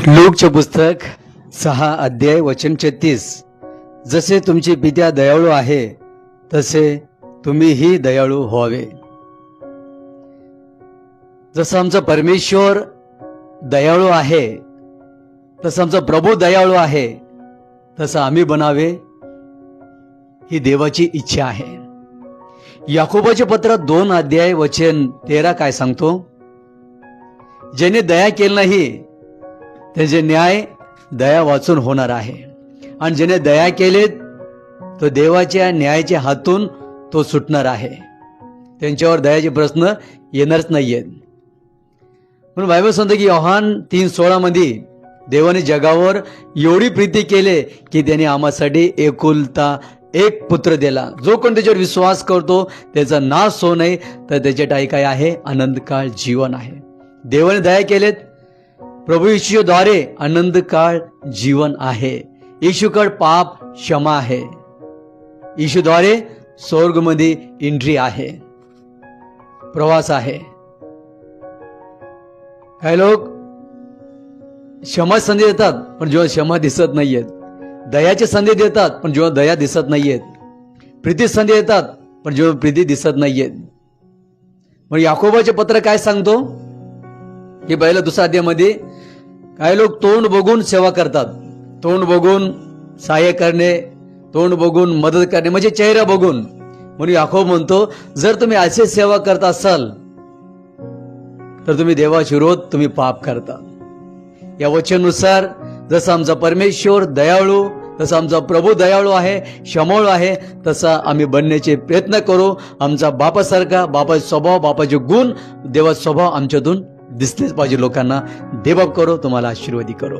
लूकचे पुस्तक 6 अध्याय वचन 36. जसे तुमचे पिता दयाळू आहे तसे तुम्हीही दयाळू व्हावे. जसं आमचा परमेश्वर दयाळू आहे, तसं आमचा प्रभू दयाळू आहे, तसं आम्ही बनावे ही देवाची इच्छा आहे. याकोबाचे पत्र 2 अध्याय वचन 13 काय सांगतो? ज्याने दया केली नाही त्याचे न्याय दया वाचून होणार आहे, आणि ज्याने दया केलेत तो देवाच्या न्यायाच्या हातून तो सुटणार आहे. त्यांच्यावर दयाचे प्रश्न येणारच नाहीयेत. म्हणून बायबल सांगतो की योहान 3:16 मध्ये देवाने जगावर एवढी प्रीती केले की त्याने आम्हासाठी एकुलता एक पुत्र दिला. जो कोण त्याच्यावर विश्वास करतो त्याचा नाश होऊ नये, तर त्याच्या काय आहे? आनंदकाळ जीवन आहे. देवाने दया केलेत. प्रभू येशूद्वारे आनंदकाळ जीवन आहे. येशूकडे पाप क्षमा आहे. येशूद्वारे स्वर्गमध्ये एंट्री आहे, प्रवास आहे. काही लोक क्षमा संधी देतात पण जेव्हा क्षमा दिसत नाहीयेत, दयाची संधी देतात पण जेव्हा दया दिसत नाहीयेत, प्रीती संधी देतात पण जेव्हा प्रीती दिसत नाहीयेत. मग याकोबाचे पत्र काय सांगतो की पहिल्या 2 अध्यायामध्ये काही लोक तोंड बघून सेवा करतात, तोंड बघून सहाय्य करणे, तोंड बघून मदत करणे, म्हणजे चेहरा बघून. म्हणून याकोब म्हणतो जर तुम्ही असे सेवा करत असाल तर तुम्ही देवाचे विरोध, तुम्ही पाप करता. या वचनानुसार जसं आमचा परमेश्वर दयाळू, तसं आमचा प्रभू दयाळू आहे, क्षमाळू आहे, तसा आम्ही बनण्याचे प्रयत्न करू. आमचा बापासारखा, बापाचा स्वभाव, बापाचे गुण, देवाचा स्वभाव आमच्यातून दिसलेच पाहिजे लोकांना. देवबाप करो, तुम्हाला आशीर्वादी करो.